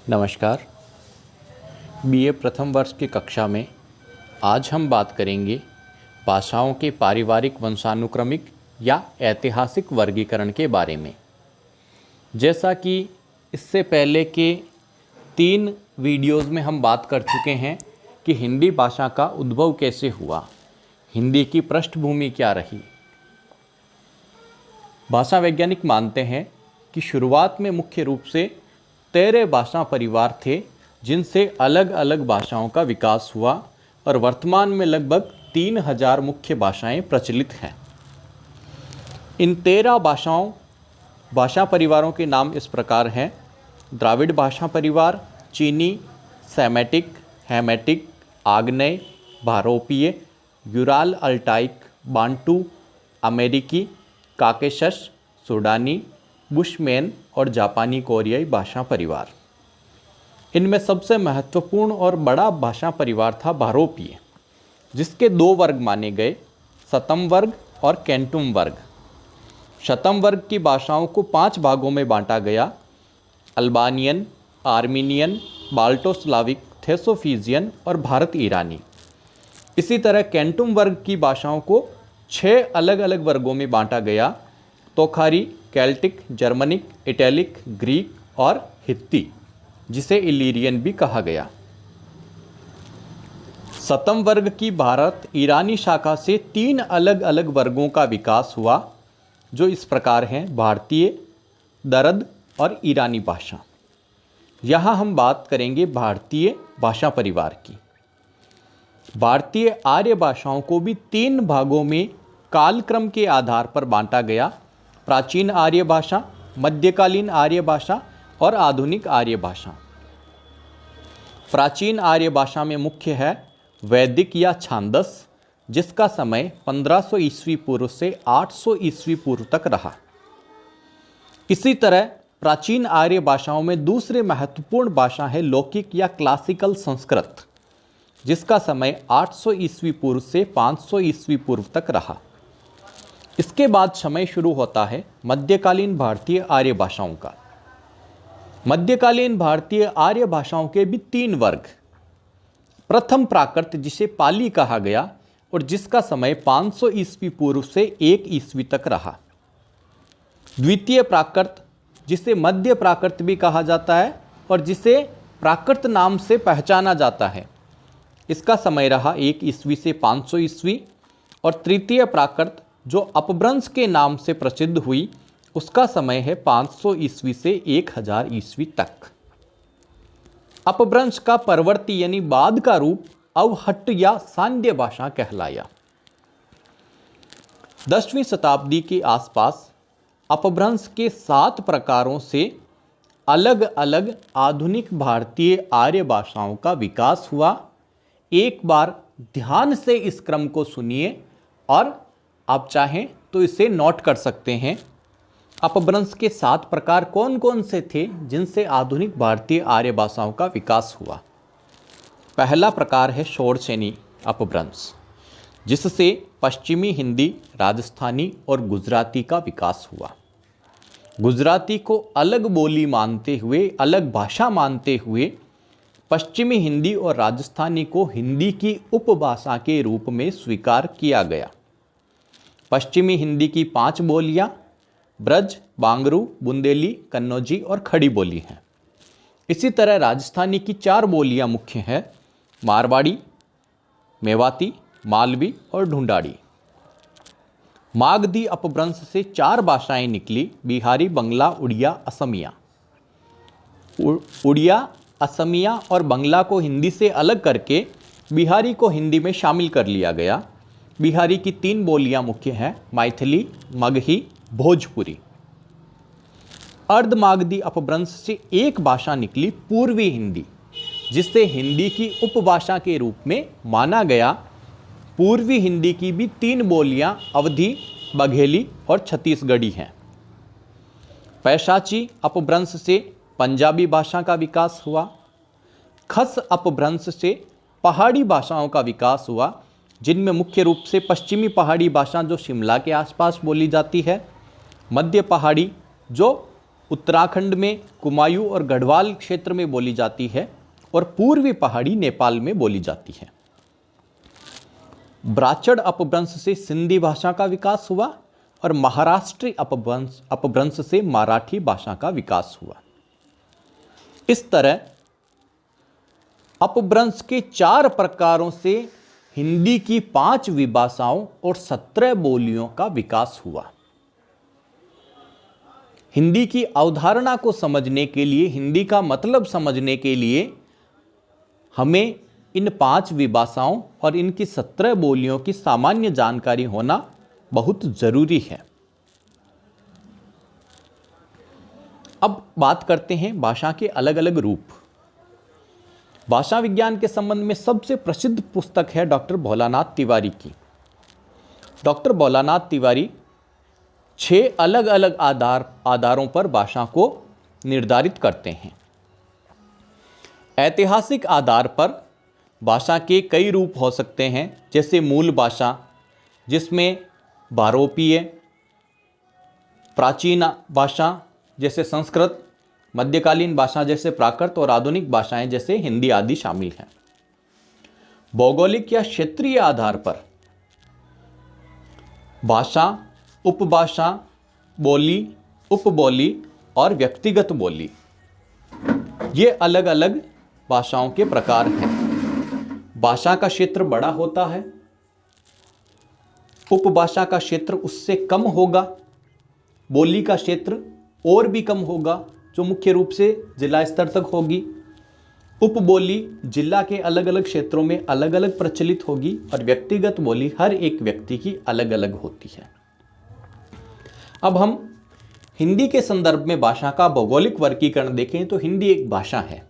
नमस्कार। बीए प्रथम वर्ष की कक्षा में आज हम बात करेंगे भाषाओं के पारिवारिक वंशानुक्रमिक या ऐतिहासिक वर्गीकरण के बारे में। जैसा कि इससे पहले के 3 वीडियोज़ में हम बात कर चुके हैं कि हिंदी भाषा का उद्भव कैसे हुआ, हिंदी की पृष्ठभूमि क्या रही। भाषा वैज्ञानिक मानते हैं कि शुरुआत में मुख्य रूप से 13 भाषा परिवार थे जिनसे अलग अलग भाषाओं का विकास हुआ और वर्तमान में लगभग 3000 मुख्य भाषाएं प्रचलित हैं। इन 13 भाषा परिवारों के नाम इस प्रकार हैं: द्राविड़ भाषा परिवार, चीनी, सेमेटिक, हेमेटिक, आग्नेय, भारोपीय, यूराल अल्टाइक, बांटू, अमेरिकी, काकेशस, सूडानी, बुशमैन और जापानी कोरियाई भाषा परिवार। इनमें सबसे महत्वपूर्ण और बड़ा भाषा परिवार था भारोपीय, जिसके 2 वर्ग माने गए, शतम वर्ग और केंटुम वर्ग। शतम वर्ग की भाषाओं को 5 भागों में बांटा गया: अल्बानियन, आर्मीनियन, बाल्टोस्लाविक, थेसोफिजियन और भारत ईरानी। इसी तरह केंटुम वर्ग की भाषाओं को 6 अलग अलग वर्गों में बांटा गया: तोखारी, केल्टिक, जर्मनिक, इटैलिक, ग्रीक और हित्ती, जिसे इलीरियन भी कहा गया। शतम वर्ग की भारत ईरानी शाखा से 3 अलग अलग वर्गों का विकास हुआ, जो इस प्रकार हैं: भारतीय, दरद और ईरानी भाषा। यहाँ हम बात करेंगे भारतीय भाषा परिवार की। भारतीय आर्य भाषाओं को भी 3 भागों में कालक्रम के आधार पर बांटा गया: प्राचीन आर्य भाषा, मध्यकालीन आर्य भाषा और आधुनिक आर्य भाषा। प्राचीन आर्य भाषा में मुख्य है वैदिक या छांदस, जिसका समय 1500 ईस्वी पूर्व से 800 ईस्वी पूर्व तक रहा। इसी तरह प्राचीन आर्य भाषाओं में दूसरी महत्वपूर्ण भाषा है लौकिक या क्लासिकल संस्कृत, जिसका समय 800 ईस्वी पूर्व से 500 ईस्वी पूर्व तक रहा। इसके बाद समय शुरू होता है मध्यकालीन भारतीय आर्य भाषाओं का। मध्यकालीन भारतीय आर्य भाषाओं के भी 3 वर्ग: प्रथम प्राकृत, जिसे पाली कहा गया और जिसका समय 500 ईस्वी पूर्व से 1 ईस्वी तक रहा। द्वितीय प्राकृत, जिसे मध्य प्राकृत भी कहा जाता है और जिसे प्राकृत नाम से पहचाना जाता है, इसका समय रहा 1 ईस्वी से 500 ईस्वी। और तृतीय प्राकृत, जो अपभ्रंश के नाम से प्रसिद्ध हुई, उसका समय है 500 ईस्वी से 1000 ईस्वी तक। अपभ्रंश का परवर्ती यानी बाद का रूप अवहट्ट या सांध्य भाषा कहलाया। 10वीं शताब्दी के आसपास अपभ्रंश के 7 प्रकारों से अलग अलग आधुनिक भारतीय आर्य भाषाओं का विकास हुआ। एक बार ध्यान से इस क्रम को सुनिए और आप चाहें तो इसे नोट कर सकते हैं। अपभ्रंश के 7 प्रकार कौन कौन से थे जिनसे आधुनिक भारतीय आर्य भाषाओं का विकास हुआ? पहला प्रकार है षोडशेनी अपभ्रंश, जिससे पश्चिमी हिंदी, राजस्थानी और गुजराती का विकास हुआ। गुजराती को अलग बोली मानते हुए, अलग भाषा मानते हुए, पश्चिमी हिंदी और राजस्थानी को हिंदी की उपभाषा के रूप में स्वीकार किया गया। पश्चिमी हिंदी की 5 बोलियां ब्रज, बांगरू, बुंदेली, कन्नौजी और खड़ी बोली हैं। इसी तरह राजस्थानी की 4 बोलियां मुख्य हैं: मारवाड़ी, मेवाती, मालवी और ढूंढाड़ी। मागधी अपभ्रंश से 4 भाषाएं निकली: बिहारी, बंगला, उड़िया, असमिया। उड़िया, असमिया और बंगला को हिंदी से अलग करके बिहारी को हिंदी में शामिल कर लिया गया। बिहारी की 3 बोलियां मुख्य हैं: मैथिली, मगही, भोजपुरी। अर्धमागधी अपभ्रंश से 1 भाषा निकली, पूर्वी हिंदी, जिसे हिंदी की उपभाषा के रूप में माना गया। पूर्वी हिंदी की भी 3 बोलियां अवधी, बघेली और छत्तीसगढ़ी हैं। पैशाची अपभ्रंश से पंजाबी भाषा का विकास हुआ। खस अपभ्रंश से पहाड़ी भाषाओं का विकास हुआ, जिनमें मुख्य रूप से पश्चिमी पहाड़ी भाषा जो शिमला के आसपास बोली जाती है, मध्य पहाड़ी जो उत्तराखंड में कुमायूं और गढ़वाल क्षेत्र में बोली जाती है और पूर्वी पहाड़ी नेपाल में बोली जाती है। ब्राचड़ अपभ्रंश से सिंधी भाषा का विकास हुआ और महाराष्ट्री अपभ्रंश से मराठी भाषा का विकास हुआ। इस तरह अपभ्रंश के 4 प्रकारों से हिंदी की 5 विभाषाओं और 17 बोलियों का विकास हुआ। हिंदी की अवधारणा को समझने के लिए, हिंदी का मतलब समझने के लिए हमें इन 5 विभाषाओं और इनकी 17 बोलियों की सामान्य जानकारी होना बहुत जरूरी है। अब बात करते हैं भाषा के अलग अलग रूप। भाषा विज्ञान के संबंध में सबसे प्रसिद्ध पुस्तक है डॉक्टर भोलानाथ तिवारी की। डॉक्टर भोलानाथ तिवारी 6 अलग अलग आधारों पर भाषा को निर्धारित करते हैं। ऐतिहासिक आधार पर भाषा के कई रूप हो सकते हैं, जैसे मूल भाषा, जिसमें भारोपीय, प्राचीन भाषा जैसे संस्कृत, मध्यकालीन भाषा जैसे प्राकृत और आधुनिक भाषाएं जैसे हिंदी आदि शामिल हैं। भौगोलिक या क्षेत्रीय आधार पर भाषा, उपभाषा, बोली, उपबोली और व्यक्तिगत बोली, ये अलग अलग भाषाओं के प्रकार हैं। भाषा का क्षेत्र बड़ा होता है, उपभाषा का क्षेत्र उससे कम होगा, बोली का क्षेत्र और भी कम होगा जो मुख्य रूप से जिला स्तर तक होगी। उपबोली जिला के अलग अलग क्षेत्रों में अलग अलग प्रचलित होगी और व्यक्तिगत बोली हर एक व्यक्ति की अलग अलग होती है। अब हम हिंदी के संदर्भ में भाषा का भौगोलिक वर्गीकरण देखें तो हिंदी एक भाषा है।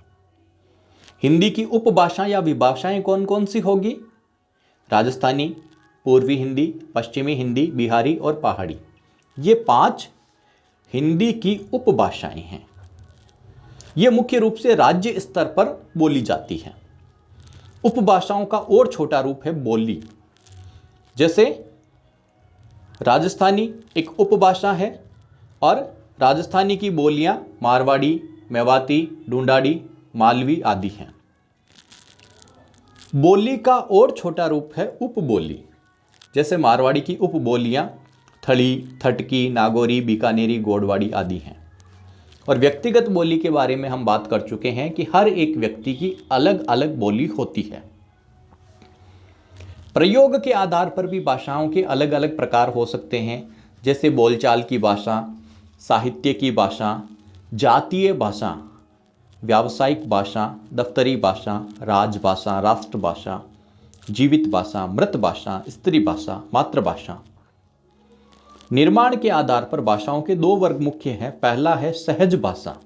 हिंदी की उपभाषा या विभाषाएं कौन कौन सी होगी? राजस्थानी, पूर्वी हिंदी, पश्चिमी हिंदी, बिहारी और पहाड़ी, ये 5 हिंदी की उपभाषाएं हैं। ये मुख्य रूप से राज्य स्तर पर बोली जाती हैं। उपभाषाओं का और छोटा रूप है बोली। जैसे राजस्थानी एक उपभाषा है और राजस्थानी की बोलियां मारवाड़ी, मेवाती, ढूंढाड़ी, मालवी आदि हैं। बोली का और छोटा रूप है उपबोली। जैसे मारवाड़ी की उपबोलियां थड़ी, थटकी, नागौरी, बीकानेरी, गोडवाड़ी आदि हैं। और व्यक्तिगत बोली के बारे में हम बात कर चुके हैं कि हर एक व्यक्ति की अलग अलग बोली होती है। प्रयोग के आधार पर भी भाषाओं के अलग अलग प्रकार हो सकते हैं, जैसे बोलचाल की भाषा, साहित्य की भाषा, जातीय भाषा, व्यावसायिक भाषा, दफ्तरी भाषा, राजभाषा, राष्ट्रभाषा, जीवित भाषा, मृत भाषा, स्त्री भाषा, मातृभाषा। निर्माण के आधार पर भाषाओं के 2 वर्ग मुख्य हैं। पहला है सहज भाषा,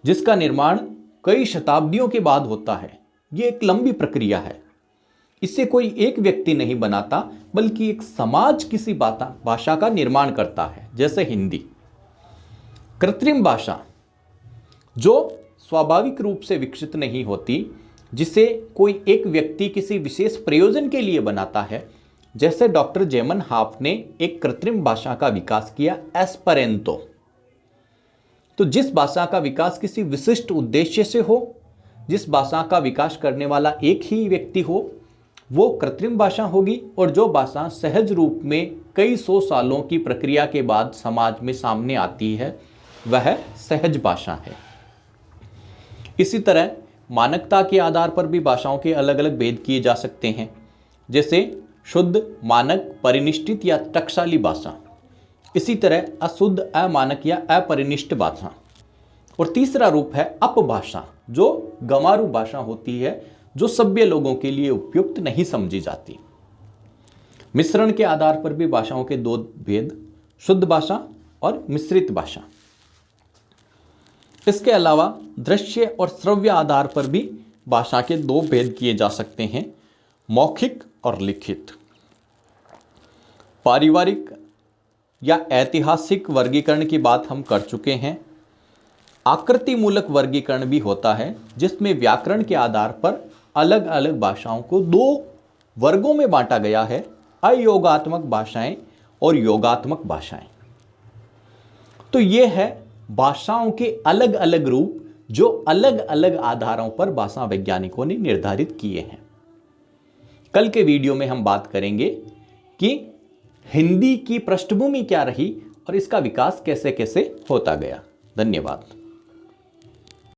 जिसका निर्माण कई शताब्दियों के बाद होता है। ये एक लंबी प्रक्रिया है। इसे कोई एक व्यक्ति नहीं बनाता, बल्कि एक समाज किसी भाषा का निर्माण करता है, जैसे हिंदी। कृत्रिम भाषा, जो स्वाभाविक रूप से विकसित नहीं होती, जिसे कोई एक व्यक्ति किसी विशेष प्रयोजन के लिए बनाता है, जैसे डॉक्टर जेमन हाफ ने एक कृत्रिम भाषा का विकास किया, एस्पेरेंतो। तो जिस भाषा का विकास किसी विशिष्ट उद्देश्य से हो, जिस भाषा का विकास करने वाला एक ही व्यक्ति हो, वो कृत्रिम भाषा होगी। और जो भाषा सहज रूप में कई 100 सालों की प्रक्रिया के बाद समाज में सामने आती है, वह सहज भाषा है। इसी तरह मानकता के आधार पर भी भाषाओं के अलग अलग भेद किए जा सकते हैं, जैसे शुद्ध, मानक, परिनिष्ठित या टकसाली भाषा। इसी तरह अशुद्ध, अमानक या अपरिनिष्ठ भाषा। और तीसरा रूप है अपभाषा, जो गंवारू भाषा होती है, जो सभ्य लोगों के लिए उपयुक्त नहीं समझी जाती। मिश्रण के आधार पर भी भाषाओं के 2 भेद, शुद्ध भाषा और मिश्रित भाषा। इसके अलावा दृश्य और श्रव्य आधार पर भी भाषा के 2 भेद किए जा सकते हैं, मौखिक और लिखित। पारिवारिक या ऐतिहासिक वर्गीकरण की बात हम कर चुके हैं। आकृति मूलक वर्गीकरण भी होता है, जिसमें व्याकरण के आधार पर अलग अलग भाषाओं को 2 वर्गों में बांटा गया है, अयोगात्मक भाषाएं और योगात्मक भाषाएं। तो ये है भाषाओं के अलग अलग रूप जो अलग अलग आधारों पर भाषा वैज्ञानिकों ने निर्धारित किए हैं। कल के वीडियो में हम बात करेंगे कि हिंदी की पृष्ठभूमि क्या रही और इसका विकास कैसे कैसे होता गया। धन्यवाद।